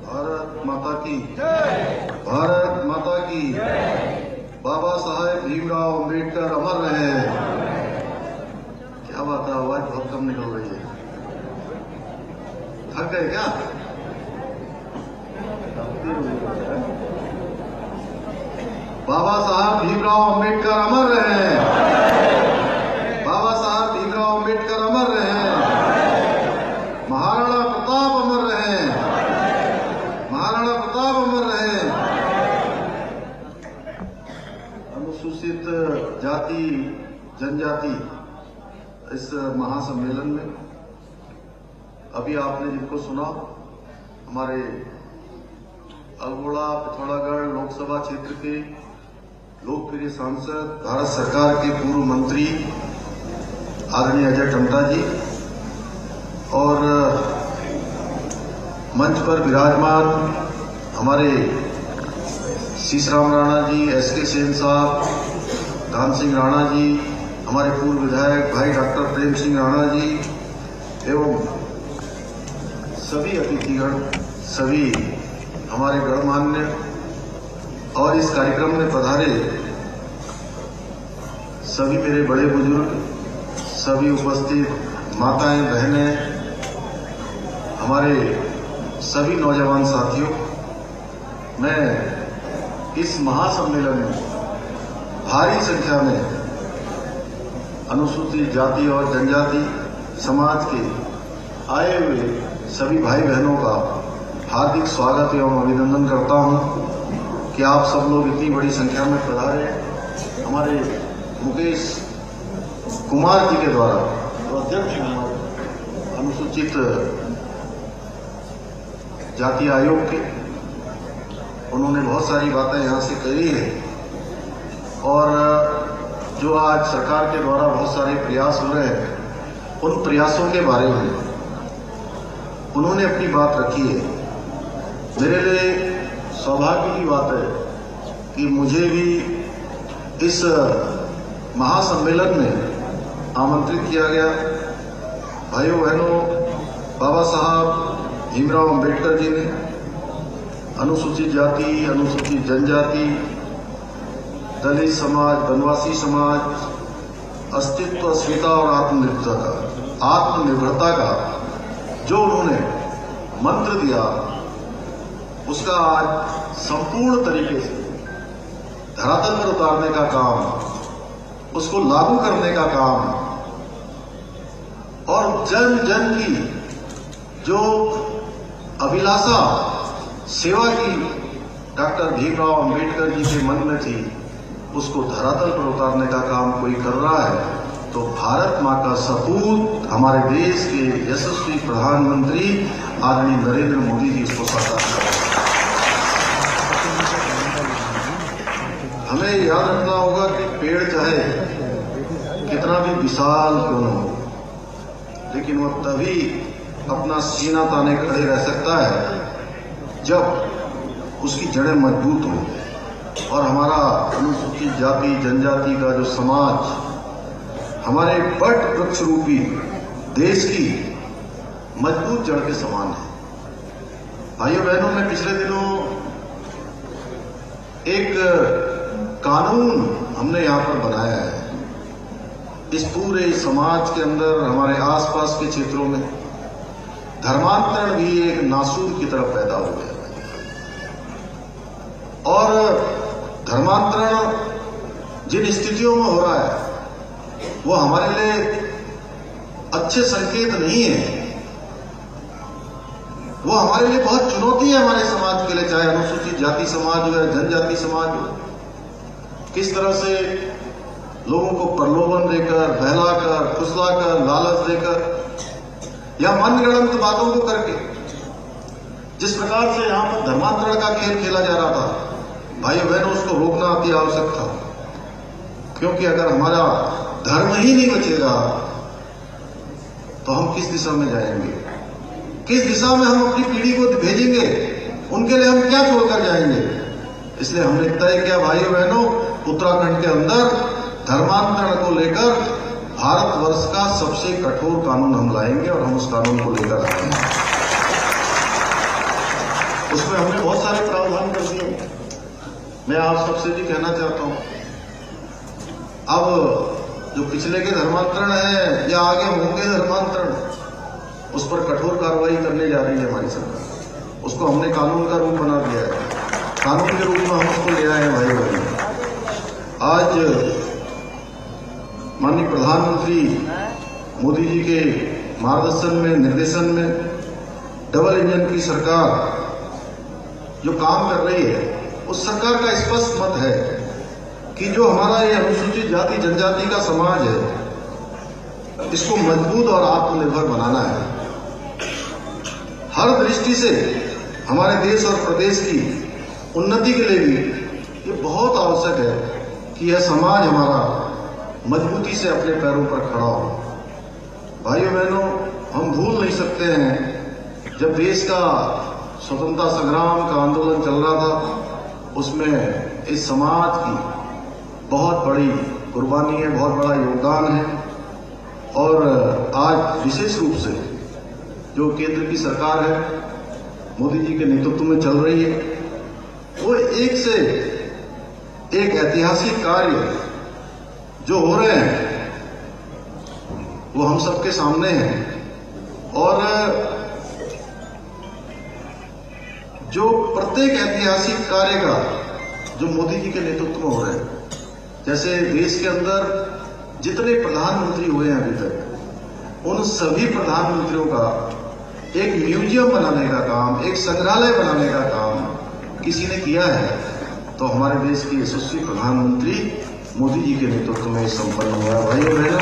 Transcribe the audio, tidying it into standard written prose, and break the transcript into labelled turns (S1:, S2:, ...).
S1: भारत माता की भारत माता की बाबा साहेब भीमराव अम्बेडकर अमर रहे। क्या बात है, आवाज बहुत कम निकल रही है। थक गए क्या? बाबा साहब भीमराव अम्बेडकर अमर रहे। बाबा साहब भीमराव अम्बेडकर अमर रहे। महाराणा प्रताप अमर रहे। महाराणा प्रताप अमर रहे। अनुसूचित जाति जनजाति इस महासम्मेलन में अभी आपने जिनको सुना, हमारे अल्मोड़ा पिथौरागढ़ लोकसभा क्षेत्र के लोकप्रिय सांसद, भारत सरकार के पूर्व मंत्री आदरणीय अजय टम्टा जी, और मंच पर विराजमान हमारे शीशराम राणा जी, एसके सेन साहब, धान सिंह राणा जी, हमारे पूर्व विधायक भाई डॉक्टर प्रेम सिंह राणा जी एवं सभी अतिथिगण, सभी हमारे गणमान्य और इस कार्यक्रम में पधारे सभी मेरे बड़े बुजुर्ग, सभी उपस्थित माताएं, बहनें, हमारे सभी नौजवान साथियों, मैं इस महासम्मेलन में भारी संख्या में अनुसूचित जाति और जनजाति समाज के आए हुए सभी भाई बहनों का हार्दिक स्वागत एवं अभिनंदन करता हूं कि आप सब लोग इतनी बड़ी संख्या में पधारे। हमारे मुकेश कुमार जी के द्वारा, जो अध्यक्ष हैं हमारे अनुसूचित जाति आयोग के, उन्होंने बहुत सारी बातें यहाँ से कही है और जो आज सरकार के द्वारा बहुत सारे प्रयास हो रहे हैं, उन प्रयासों के बारे में उन्होंने अपनी बात रखी है। मेरे लिए सौभाग्य की बात है कि मुझे भी इस महासम्मेलन में आमंत्रित किया गया। भाइयों बहनों, बाबा साहब भीमराव अम्बेडकर जी ने अनुसूचित जाति, अनुसूचित जनजाति, दलित समाज, वनवासी समाज, अस्तित्व, अस्मिता और आत्मनिर्भरता का जो उन्होंने मंत्र दिया, उसका आज संपूर्ण तरीके से धरातल पर उतारने का काम, उसको लागू करने का काम और जन जन की जो अभिलाषा सेवा की डॉक्टर भीमराव अम्बेडकर जी के मन में थी, उसको धरातल पर उतारने का काम कोई कर रहा है तो भारत मां का सपूत हमारे देश के यशस्वी प्रधानमंत्री आदरणीय नरेंद्र मोदी जी इसको साकार कर रहे हैं। हमें याद रखना होगा कि पेड़ चाहे कितना भी विशाल क्यों न हो, लेकिन वह तभी अपना सीना ताने खड़े रह सकता है जब उसकी जड़ें मजबूत हो। और हमारा अनुसूचित जाति जनजाति का जो समाज हमारे वट वृक्ष रूपी देश की मजबूत जड़ के समान है। भाइयों बहनों, मैं पिछले दिनों एक कानून हमने यहां पर बनाया है। इस पूरे समाज के अंदर, हमारे आसपास के क्षेत्रों में धर्मांतरण भी एक नासूर की तरफ पैदा हो गया और धर्मांतरण जिन स्थितियों में हो रहा है वो हमारे लिए अच्छे संकेत नहीं है। वो हमारे लिए बहुत चुनौती है हमारे समाज के लिए, चाहे अनुसूचित जाति समाज हो या जनजाति समाज हो। किस तरह से लोगों को प्रलोभन देकर, बहलाकर, फुसलाकर, लालच देकर या मनगढ़ंत बातों को करके जिस प्रकार से यहां पर धर्मांतरण का खेल खेला जा रहा था, भाइयों बहनों, उसको रोकना अति आवश्यक था। क्योंकि अगर हमारा धर्म ही नहीं बचेगा तो हम किस दिशा में जाएंगे, किस दिशा में हम अपनी पीढ़ी को भेजेंगे, उनके लिए हम क्या छोड़कर जाएंगे। इसलिए हमने तय किया भाइयों बहनों, उत्तराखंड के अंदर धर्मांतरण को लेकर भारतवर्ष का सबसे कठोर कानून हम लाएंगे और हम उस कानून को लेकर आएंगे। उसमें हमने बहुत सारे प्रावधान कर दिए। मैं आप सबसे भी कहना चाहता हूं, अब जो पिछले के धर्मांतरण है या आगे होंगे धर्मांतरण, उस पर कठोर कार्रवाई करने जा रही है हमारी सरकार। उसको हमने कानून का रूप बना दिया है, कानून के रूप में हम उसको ले आए हैं। भाई बहन, आज माननीय प्रधानमंत्री मोदी जी के मार्गदर्शन में, निर्देशन में डबल इंजन की सरकार जो काम कर रही है, उस सरकार का स्पष्ट मत है कि जो हमारा ये अनुसूचित जाति जनजाति का समाज है, इसको मजबूत और आत्मनिर्भर बनाना है। हर दृष्टि से हमारे देश और प्रदेश की उन्नति के लिए भी ये बहुत आवश्यक है कि यह समाज हमारा मजबूती से अपने पैरों पर खड़ा हो। भाइयों बहनों, हम भूल नहीं सकते हैं जब देश का स्वतंत्रता संग्राम का आंदोलन चल रहा था, उसमें इस समाज की बहुत बड़ी कुर्बानी है, बहुत बड़ा योगदान है। और आज विशेष रूप से जो केंद्र की सरकार है, मोदी जी के नेतृत्व में चल रही है, वो एक से एक ऐतिहासिक कार्य जो हो रहे हैं वो हम सबके सामने हैं। और जो प्रत्येक ऐतिहासिक कार्य का जो मोदी जी के नेतृत्व में हो रहे हैं, जैसे देश के अंदर जितने प्रधानमंत्री हुए हैं अभी तक, उन सभी प्रधानमंत्रियों का एक म्यूजियम बनाने का काम, एक संग्रहालय बनाने का काम किसी ने किया है तो हमारे देश के यशस्वी प्रधानमंत्री मोदी जी के नेतृत्व में संपन्न हुआ है। भाइयों बहनों,